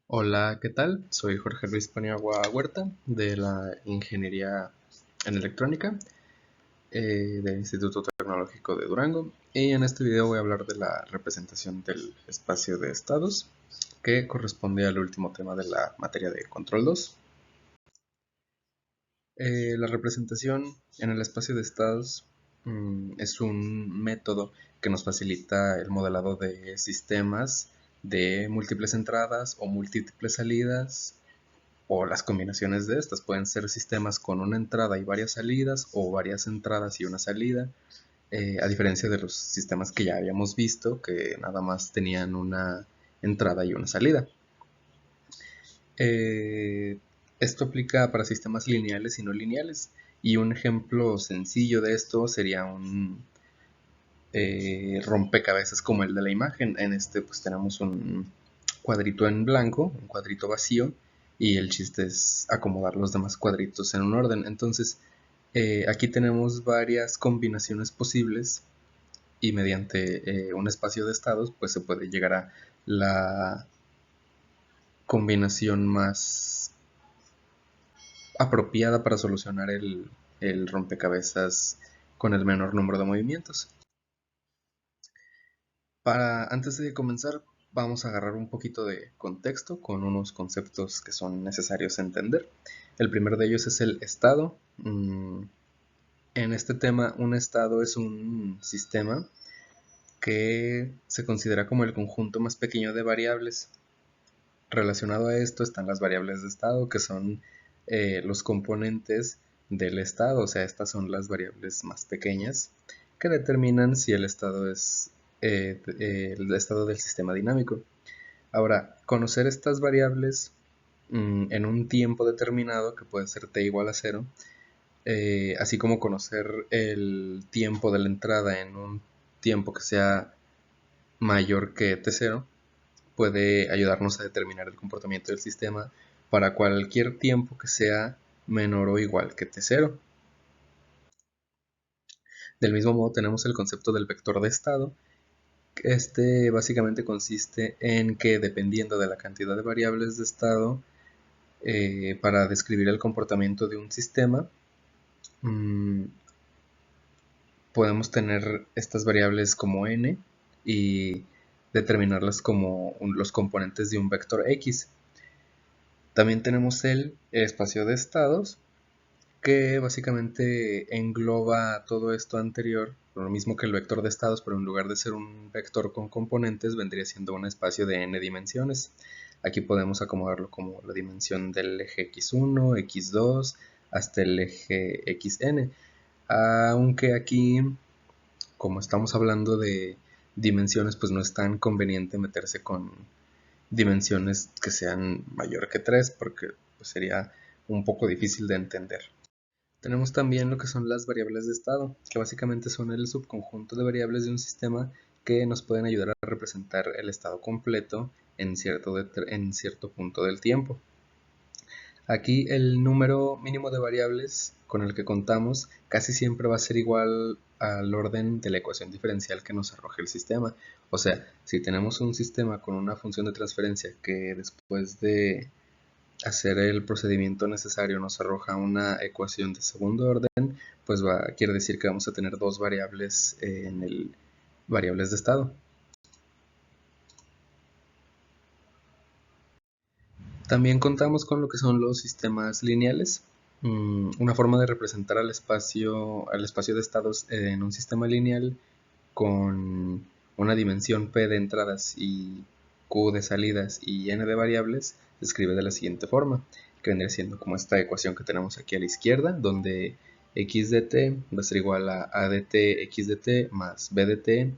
Hola, ¿qué tal? Soy Jorge Luis Paniagua Huerta de la Ingeniería en Electrónica del Instituto Tecnológico de Durango y en este video voy a hablar de la representación del espacio de estados que corresponde al último tema de la materia de control 2. La representación en el espacio de estados es un método que nos facilita el modelado de sistemas de múltiples entradas o múltiples salidas o las combinaciones de estas. Pueden ser sistemas con una entrada y varias salidas o varias entradas y una salida, a diferencia de los sistemas que ya habíamos visto que nada más tenían una entrada y una salida. Eh, Esto aplica para sistemas lineales y no lineales, y un ejemplo sencillo de esto sería un rompecabezas como el de la imagen. En este pues tenemos un cuadrito en blanco, un cuadrito vacío, y el chiste es acomodar los demás cuadritos en un orden. Entonces aquí tenemos varias combinaciones posibles y mediante un espacio de estados pues se puede llegar a la combinación más apropiada para solucionar el rompecabezas con el menor número de movimientos. Antes de comenzar, vamos a agarrar un poquito de contexto con unos conceptos que son necesarios entender. El primero de ellos es el estado. En este tema, un estado es un sistema que se considera como el conjunto más pequeño de variables. Relacionado a esto están las variables de estado, que son los componentes del estado, o sea, estas son las variables más pequeñas que determinan si el estado es el estado del sistema dinámico. Ahora, conocer estas variables en un tiempo determinado, que puede ser t igual a 0, así como conocer el tiempo de la entrada en un tiempo que sea mayor que t0, puede ayudarnos a determinar el comportamiento del sistema para cualquier tiempo que sea menor o igual que t0. Del mismo modo tenemos el concepto del vector de estado. Este básicamente consiste en que dependiendo de la cantidad de variables de estado para describir el comportamiento de un sistema, podemos tener estas variables como n y determinarlas como los componentes de un vector x. También tenemos el espacio de estados, que básicamente engloba todo esto anterior, lo mismo que el vector de estados, pero en lugar de ser un vector con componentes, vendría siendo un espacio de n dimensiones. Aquí podemos acomodarlo como la dimensión del eje x1, x2, hasta el eje xn. Aunque aquí, como estamos hablando de dimensiones, pues no es tan conveniente meterse con dimensiones que sean mayor que 3 porque pues, sería un poco difícil de entender. Tenemos también lo que son las variables de estado, que básicamente son el subconjunto de variables de un sistema que nos pueden ayudar a representar el estado completo en cierto punto del tiempo. Aquí el número mínimo de variables con el que contamos casi siempre va a ser igual al orden de la ecuación diferencial que nos arroje el sistema. O sea, si tenemos un sistema con una función de transferencia que después de hacer el procedimiento necesario nos arroja una ecuación de segundo orden, pues quiere decir que vamos a tener dos variables en el variables de estado. También contamos con lo que son los sistemas lineales. Una forma de representar al espacio de estados en un sistema lineal con una dimensión p de entradas y q de salidas y n de variables se escribe de la siguiente forma, que vendría siendo como esta ecuación que tenemos aquí a la izquierda, donde x de t va a ser igual a de t x de t más b de t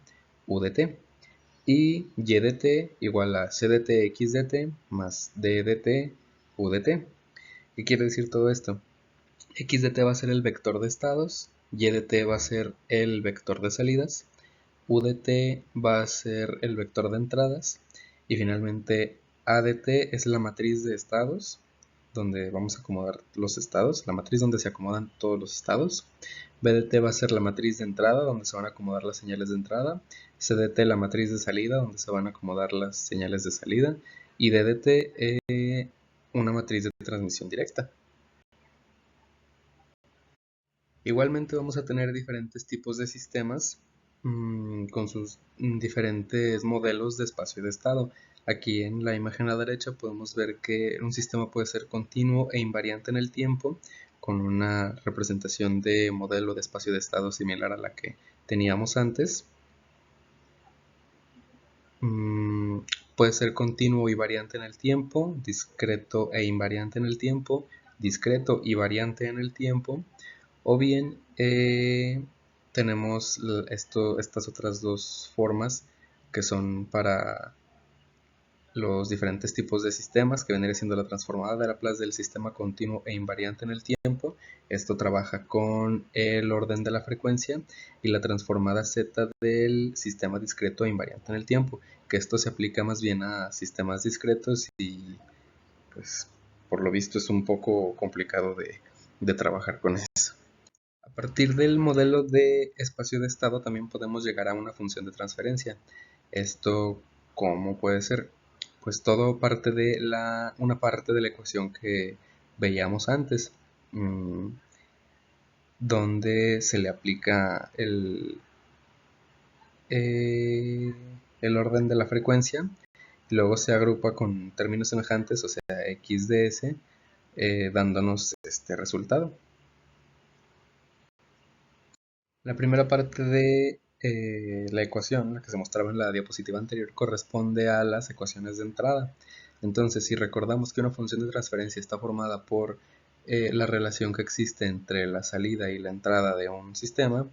u de t, y y de t igual a c de t x de t más d de t u de t. ¿Qué quiere decir todo esto? X de t va a ser el vector de estados, y de t va a ser el vector de salidas, u de t va a ser el vector de entradas, y finalmente a de t es la matriz de estados, donde vamos a acomodar los estados, la matriz donde se acomodan todos los estados. B de t va a ser la matriz de entrada, donde se van a acomodar las señales de entrada. C de t la matriz de salida, donde se van a acomodar las señales de salida. y DDT una matriz de transmisión directa. Igualmente vamos a tener diferentes tipos de sistemas con sus diferentes modelos de espacio y de estado. Aquí en la imagen a la derecha podemos ver que un sistema puede ser continuo e invariante en el tiempo, con una representación de modelo de espacio de estado similar a la que teníamos antes. Puede ser continuo y variante en el tiempo, discreto e invariante en el tiempo, discreto y variante en el tiempo, o bien tenemos estas otras dos formas que son para los diferentes tipos de sistemas, que vendría siendo la transformada de Laplace del sistema continuo e invariante en el tiempo. Esto trabaja con el orden de la frecuencia, y la transformada Z del sistema discreto e invariante en el tiempo, que esto se aplica más bien a sistemas discretos y pues por lo visto es un poco complicado de trabajar con eso. A partir del modelo de espacio de estado también podemos llegar a una función de transferencia. Esto, ¿cómo puede ser? Pues todo parte de una parte de la ecuación que veíamos antes, donde se le aplica el orden de la frecuencia, y luego se agrupa con términos semejantes, o sea, x de s, dándonos este resultado. La primera parte de la ecuación, la que se mostraba en la diapositiva anterior, corresponde a las ecuaciones de entrada. Entonces, si recordamos que una función de transferencia está formada por la relación que existe entre la salida y la entrada de un sistema,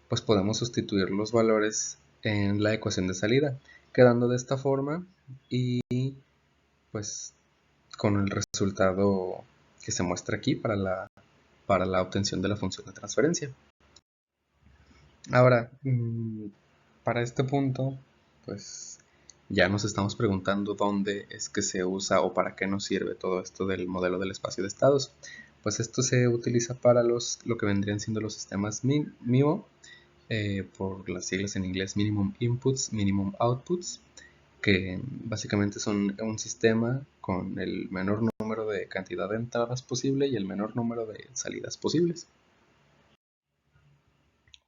pues podemos sustituir los valores en la ecuación de salida, quedando de esta forma y pues con el resultado que se muestra aquí para la obtención de la función de transferencia. Ahora, para este punto, pues ya nos estamos preguntando dónde es que se usa o para qué nos sirve todo esto del modelo del espacio de estados. Pues esto se utiliza para lo que vendrían siendo los sistemas MIMO, por las siglas en inglés Minimum Inputs, Minimum Outputs, que básicamente son un sistema con el menor número de cantidad de entradas posible y el menor número de salidas posibles.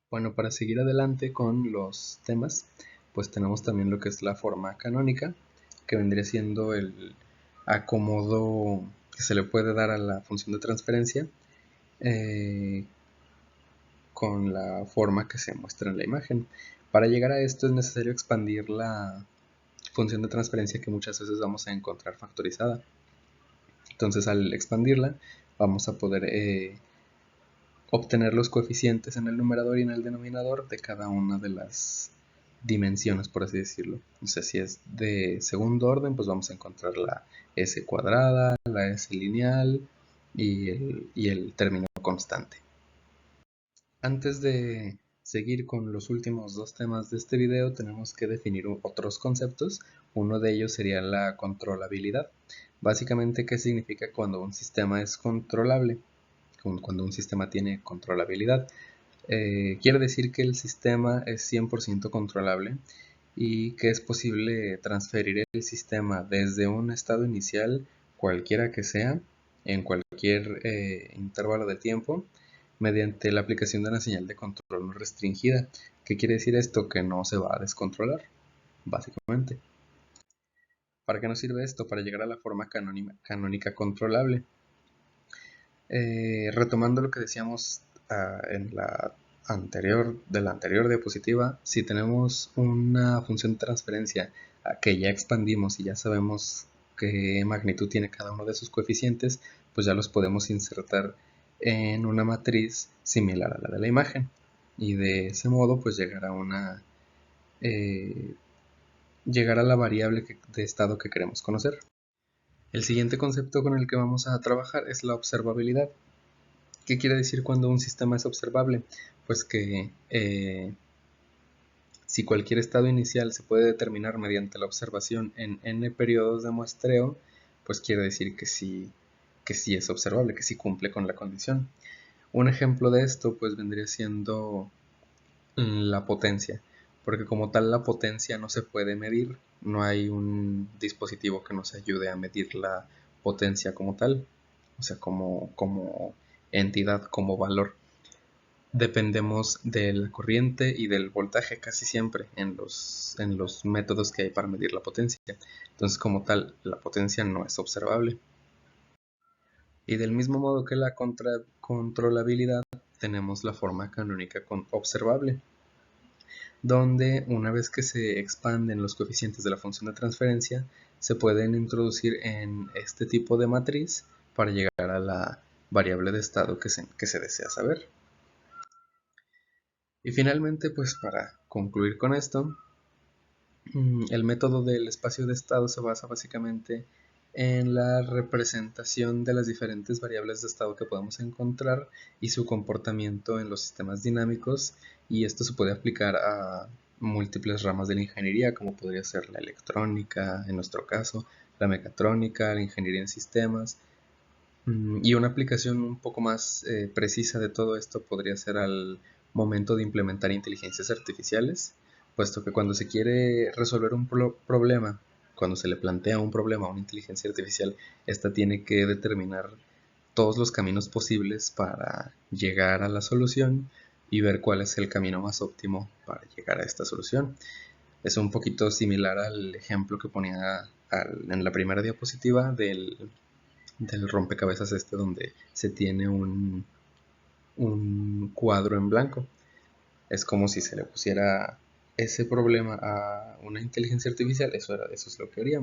Bueno, para seguir adelante con los temas, pues tenemos también lo que es la forma canónica, que vendría siendo el acomodo que se le puede dar a la función de transferencia con la forma que se muestra en la imagen. Para llegar a esto es necesario expandir la función de transferencia, que muchas veces vamos a encontrar factorizada. Entonces, al expandirla, vamos a poder obtener los coeficientes en el numerador y en el denominador de cada una de las dimensiones, por así decirlo. O sea, si es de segundo orden, pues vamos a encontrar la s cuadrada, la s lineal y el término constante. Antes de seguir con los últimos dos temas de este video, tenemos que definir otros conceptos. Uno de ellos sería la controlabilidad. Básicamente, ¿qué significa cuando un sistema es controlable? Cuando un sistema tiene controlabilidad. Quiere decir que el sistema es 100% controlable y que es posible transferir el sistema desde un estado inicial, cualquiera que sea, en cualquier intervalo de tiempo, mediante la aplicación de una señal de control no restringida. ¿Qué quiere decir esto? Que no se va a descontrolar, básicamente. ¿Para qué nos sirve esto? Para llegar a la forma canónica controlable. Retomando lo que decíamos en la anterior diapositiva, si tenemos una función de transferencia que ya expandimos y ya sabemos qué magnitud tiene cada uno de sus coeficientes, pues ya los podemos insertar en una matriz similar a la de la imagen, y de ese modo pues llegar a la variable de estado que queremos conocer. El siguiente concepto con el que vamos a trabajar es la observabilidad. ¿Qué quiere decir cuando un sistema es observable? Pues que si cualquier estado inicial se puede determinar mediante la observación en n periodos de muestreo, pues quiere decir que sí es observable, que sí cumple con la condición. Un ejemplo de esto pues vendría siendo la potencia. porque como tal la potencia no se puede medir, no hay un dispositivo que nos ayude a medir la potencia como tal, o sea, como entidad, como valor. Dependemos de la corriente y del voltaje casi siempre en los métodos que hay para medir la potencia. Entonces, como tal, la potencia no es observable. Y del mismo modo que la controlabilidad, tenemos la forma canónica observable, donde una vez que se expanden los coeficientes de la función de transferencia, se pueden introducir en este tipo de matriz para llegar a la variable de estado que se desea saber. Y finalmente, pues para concluir con esto, el método del espacio de estado se basa básicamente en la representación de las diferentes variables de estado que podemos encontrar y su comportamiento en los sistemas dinámicos, y esto se puede aplicar a múltiples ramas de la ingeniería, como podría ser la electrónica, en nuestro caso, la mecatrónica, la ingeniería en sistemas, y una aplicación un poco más precisa de todo esto podría ser al momento de implementar inteligencias artificiales, puesto que cuando se quiere resolver un problema, cuando se le plantea un problema a una inteligencia artificial, esta tiene que determinar todos los caminos posibles para llegar a la solución y ver cuál es el camino más óptimo para llegar a esta solución. Es un poquito similar al ejemplo que ponía en la primera diapositiva del rompecabezas este, donde se tiene un cuadro en blanco. Es como si se le pusiera ese problema a una inteligencia artificial. Eso es lo que haría.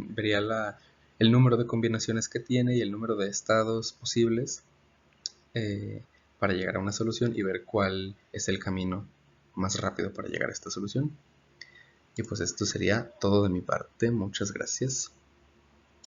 Vería el número de combinaciones que tiene y el número de estados posibles eh, para llegar a una solución y ver cuál es el camino más rápido para llegar a esta solución. Y pues esto sería todo de mi parte. Muchas gracias.